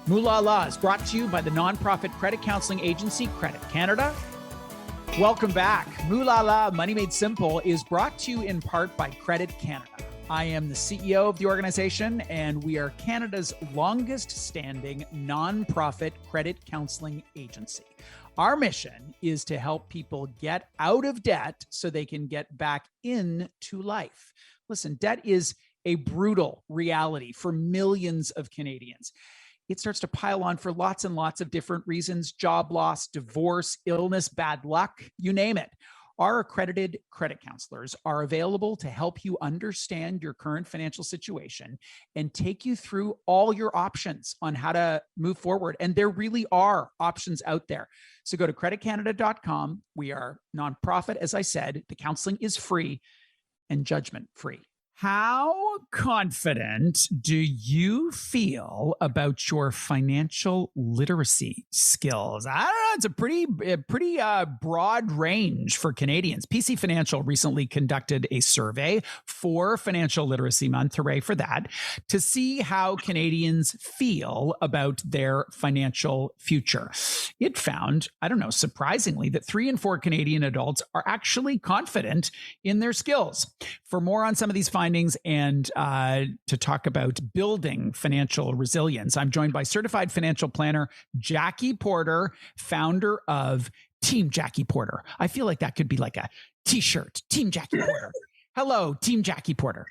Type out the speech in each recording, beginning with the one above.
Moolala is brought to you by the nonprofit credit counseling agency Credit Canada. Welcome back. Moolala, Money Made Simple, is brought to you in part by Credit Canada. I am the CEO of the organization, and we are Canada's longest standing nonprofit credit counseling agency. Our mission is to help people get out of debt so they can get back into life. Listen, debt is a brutal reality for millions of Canadians. It starts to pile on for lots and lots of different reasons: job loss, divorce, illness, bad luck, you name it. Our accredited credit counselors are available to help you understand your current financial situation and take you through all your options on how to move forward. And there really are options out there. So go to creditcanada.com. We are nonprofit, as I said. The counseling is free and judgment free. How confident do you feel about your financial literacy skills? I don't know. It's a pretty broad range for Canadians. PC Financial recently conducted a survey for Financial Literacy Month, hooray for that, to see how Canadians feel about their financial future. It found, I don't know, surprisingly, that 3 in 4 Canadian adults are actually confident in their skills. For more on some of these findings and to talk about building financial resilience, I'm joined by certified financial planner Jackie Porter, founder of Team Jackie Porter. I feel like that could be like a t-shirt, Team Jackie Porter. Hello, Team Jackie Porter.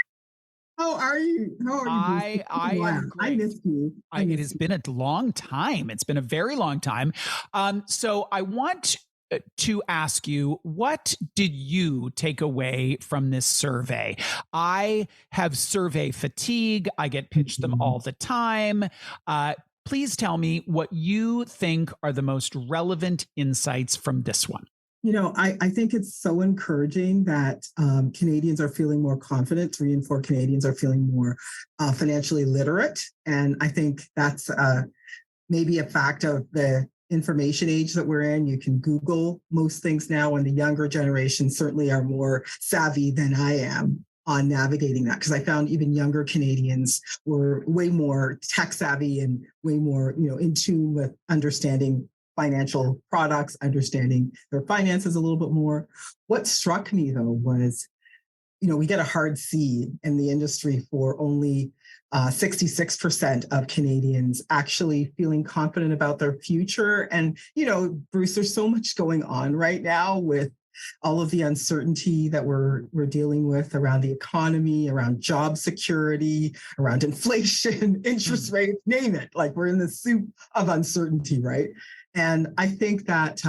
How are you? I am great. I missed you. It has been a long time. It's been a very long time. So I want to ask you, what did you take away from this survey? I have survey fatigue. I get pitched them all the time. Please tell me what you think are the most relevant insights from this one. You know, I think it's so encouraging that Canadians are feeling more confident. 3 in 4 Canadians are feeling more financially literate. And I think that's maybe a fact of the information age that we're in. You can Google most things now, and the younger generation certainly are more savvy than I am on navigating that, because I found even younger Canadians were way more tech savvy and way more, in tune with understanding financial products, understanding their finances a little bit more. What struck me though was, we get a hard C in the industry for only 66% of Canadians actually feeling confident about their future. And, Bruce, there's so much going on right now with all of the uncertainty that we're dealing with around the economy, around job security, around inflation, interest rates, name it. Like, we're in the soup of uncertainty, right? And I think that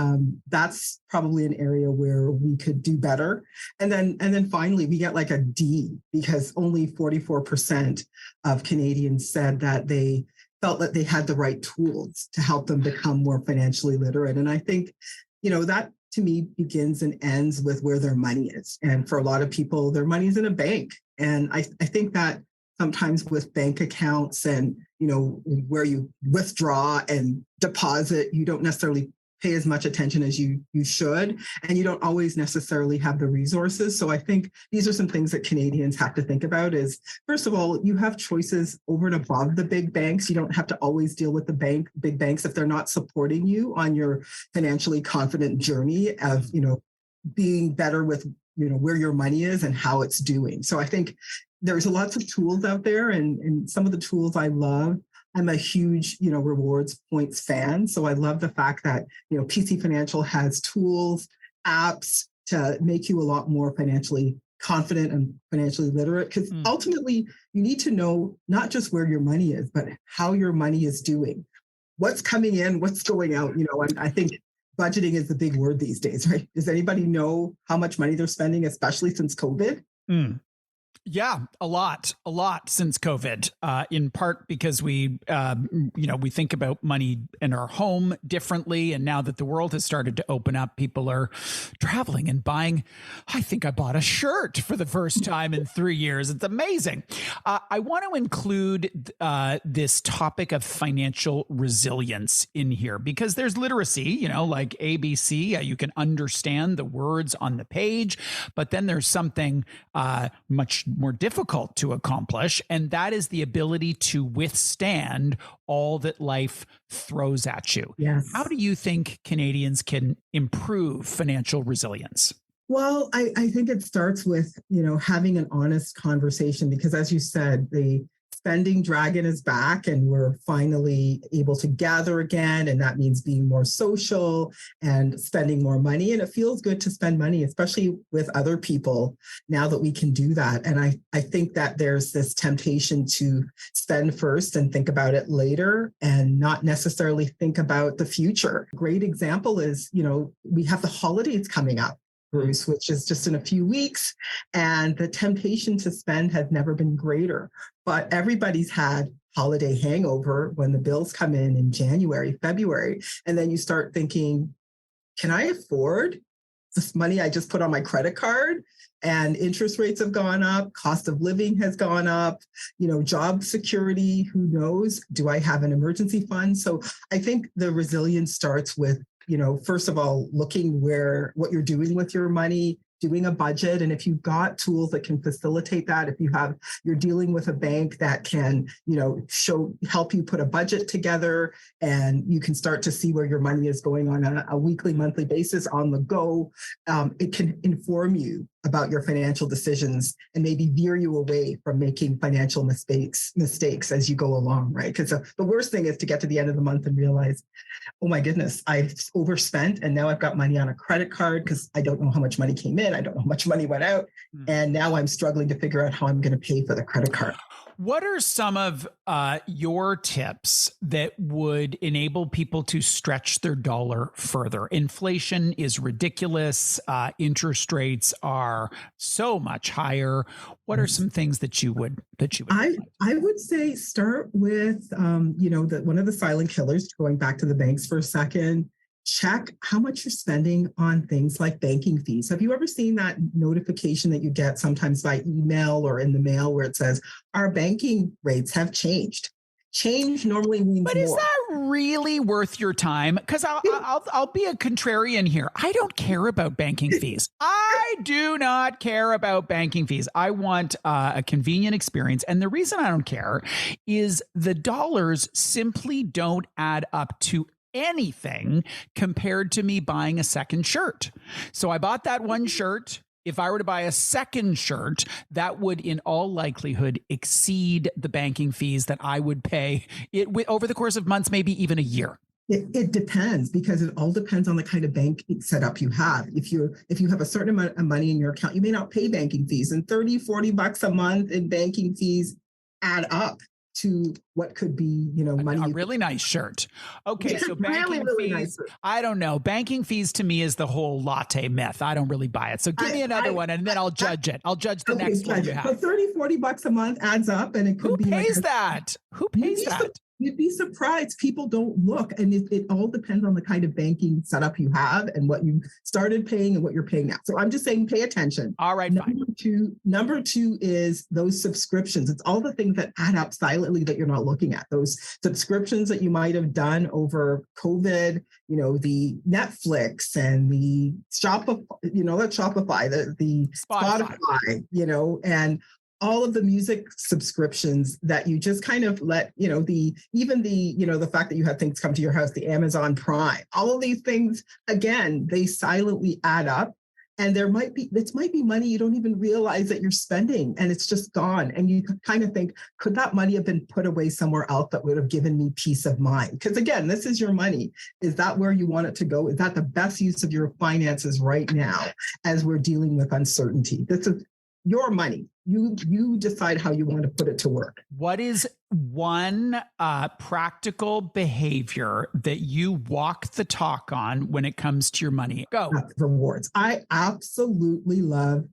that's probably an area where we could do better. And then finally, we get like a D, because only 44% of Canadians said that they felt that they had the right tools to help them become more financially literate. And I think, that to me begins and ends with where their money is. And for a lot of people, their money is in a bank. And I think that sometimes with bank accounts and, where you withdraw and deposit, you don't necessarily pay as much attention as you should, and you don't always necessarily have the resources. So I think these are some things that Canadians have to think about is, first of all, you have choices over and above the big banks. You don't have to always deal with the big banks if they're not supporting you on your financially confident journey of, being better with, where your money is and how it's doing. So I think there's lots of tools out there, and some of the tools I love. I'm a huge, rewards points fan. So I love the fact that, PC Financial has tools, apps to make you a lot more financially confident and financially literate. Because ultimately, you need to know not just where your money is, but how your money is doing, what's coming in, what's going out. And I think budgeting is the big word these days, right? Does anybody know how much money they're spending, especially since COVID? Yeah, a lot since COVID, in part because we think about money in our home differently. And now that the world has started to open up, people are traveling and buying. I think I bought a shirt for the first time in 3 years. It's amazing. I want to include this topic of financial resilience in here because there's literacy, like ABC. You can understand the words on the page, but then there's something much much more difficult to accomplish. And that is the ability to withstand all that life throws at you. Yes. How do you think Canadians can improve financial resilience? Well, I think it starts with, having an honest conversation, because as you said, the spending dragon is back and we're finally able to gather again. And that means being more social and spending more money. And it feels good to spend money, especially with other people, now that we can do that. And I think that there's this temptation to spend first and think about it later and not necessarily think about the future. Great example is, we have the holidays coming up, Bruce, which is just in a few weeks. And the temptation to spend has never been greater. But everybody's had holiday hangover when the bills come in January, February. And then you start thinking, can I afford this money I just put on my credit card? And interest rates have gone up, cost of living has gone up, job security, who knows? Do I have an emergency fund? So I think the resilience starts with, first of all, looking what you're doing with your money, doing a budget. And if you've got tools that can facilitate that, if you're dealing with a bank that can, help you put a budget together, and you can start to see where your money is going on a weekly, monthly basis on the go, it can inform you about your financial decisions and maybe veer you away from making financial mistakes as you go along, right? Because the worst thing is to get to the end of the month and realize, oh my goodness, I've overspent and now I've got money on a credit card because I don't know how much money came in. I don't know how much money went out. And now I'm struggling to figure out how I'm going to pay for the credit card. What are some of your tips that would enable people to stretch their dollar further? Inflation is ridiculous. Interest rates are so much higher. What are some things that you would? I would say start with one of the silent killers. Going back to the banks for a second. Check how much you're spending on things like banking fees. Have you ever seen that notification that you get sometimes by email or in the mail where it says, our banking rates have changed? Change normally means But more. Is that really worth your time? Because I'll be a contrarian here. I don't care about banking fees. I do not care about banking fees. I want a convenient experience. And the reason I don't care is the dollars simply don't add up to anything compared to me buying a second shirt. So I bought that one shirt. If I were to buy a second shirt, that would in all likelihood exceed the banking fees that I would pay over the course of months, maybe even a year. It depends, because it all depends on the kind of bank setup you have. If you have a certain amount of money in your account, you may not pay banking fees, and $30-$40 a month in banking fees add up to what could be, money. A really nice shirt. Okay, so banking really fees, nice. I don't know. Banking fees to me is the whole latte myth. I don't really buy it. So give me another one, and then I'll judge it. I'll judge the next one you have. So $30-$40 a month adds up, and it could be pays that? Who pays that? You'd be surprised. People don't look. And it all depends on the kind of banking setup you have and what you started paying and what you're paying now. So I'm just saying, pay attention. All right. Number two is those subscriptions. It's all the things that add up silently that you're not looking at. Those subscriptions that you might have done over COVID, the Netflix and the Shopify, the Spotify, and all of the music subscriptions that you just kind of let, the fact that you have things come to your house, the Amazon Prime, all of these things, again, they silently add up. And this might be money you don't even realize that you're spending, and it's just gone. And you kind of think, could that money have been put away somewhere else that would have given me peace of mind? Because again, this is your money. Is that where you want it to go? Is that the best use of your finances right now as we're dealing with uncertainty? This is your money. You decide how you want to put it to work. What is one practical behavior that you walk the talk on when it comes to your money? Go. Rewards. I absolutely love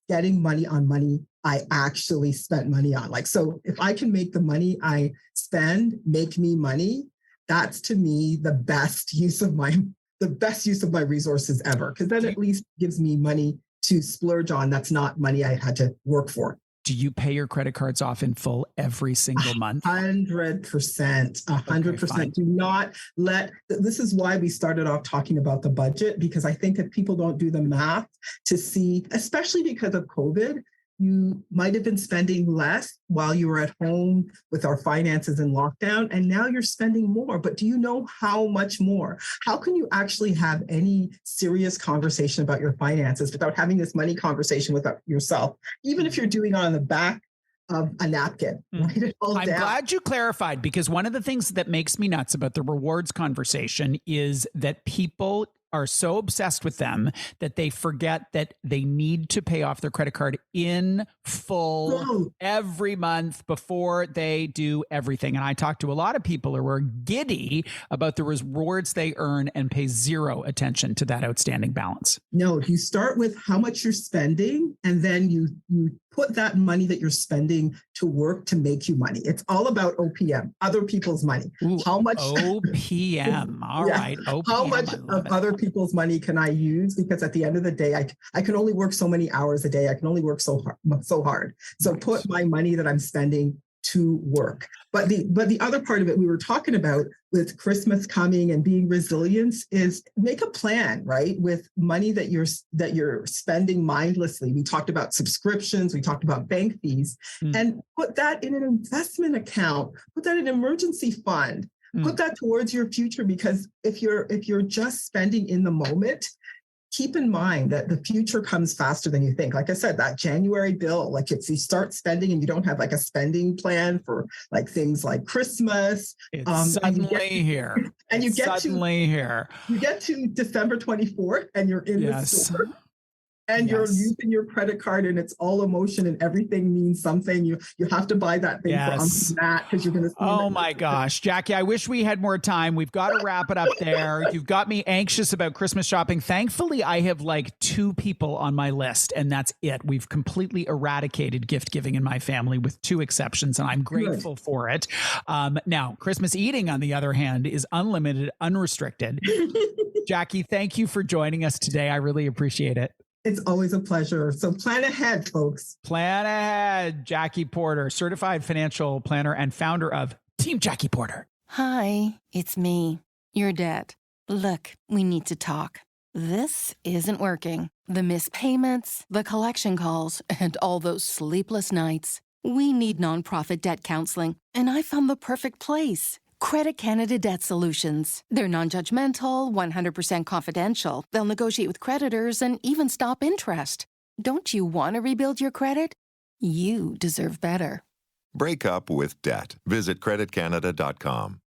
getting money on money I actually spent money on. So if I can make the money I spend make me money, that's to me the best use of my resources ever. Because then at least gives me money to splurge on. That's not money I had to work for. Do you pay your credit cards off in full every single month? 100%. 100%. Okay, do not this is why we started off talking about the budget, because I think if people don't do the math to see, especially because of COVID, you might have been spending less while you were at home with our finances in lockdown, and now you're spending more. But do you know how much more? How can you actually have any serious conversation about your finances without having this money conversation with yourself, even if you're doing it on the back of a napkin? Write it all I'm down. glad you clarified, because one of the things that makes me nuts about the rewards conversation is that people are so obsessed with them that they forget that they need to pay off their credit card in full every month before they do everything. And I talk to a lot of people who are giddy about the rewards they earn and pay zero attention to that outstanding balance. No, you start with how much you're spending, and then you put that money that you're spending to work to make you money. It's all about OPM, other people's money. Ooh, how much OPM? All right, OPM. How much of other people's money can I use? Because at the end of the day, I can only work so many hours a day. I can only work so hard. So put my money that I'm spending to work. But the other part of it we were talking about with Christmas coming and being resilient is make a plan, right? With money that you're spending mindlessly. We talked about subscriptions, we talked about bank fees, and put that in an investment account, put that in an emergency fund, put that towards your future. Because if you're just spending in the moment, keep in mind that the future comes faster than you think. Like I said, that January bill, like if you start spending and you don't have like a spending plan for like things like Christmas, it's suddenly here. And you get to December 24th and you're in the store. And you're using your credit card and it's all emotion and everything means something. You have to buy that thing for that because you're going to see Oh my gosh, Jackie, I wish we had more time. We've got to wrap it up there. You've got me anxious about Christmas shopping. Thankfully, I have like 2 people on my list and that's it. We've completely eradicated gift giving in my family with 2 exceptions and I'm grateful for it. Now, Christmas eating, on the other hand, is unlimited, unrestricted. Jackie, thank you for joining us today. I really appreciate it. It's always a pleasure. So plan ahead, folks. Plan ahead. Jackie Porter, certified financial planner and founder of Team Jackie Porter. Hi, it's me, your dad. Look, we need to talk. This isn't working. The missed payments, the collection calls, and all those sleepless nights. We need nonprofit debt counseling, and I found the perfect place. Credit Canada Debt Solutions. They're non-judgmental, 100% confidential. They'll negotiate with creditors and even stop interest. Don't you want to rebuild your credit? You deserve better. Break up with debt. Visit creditcanada.com.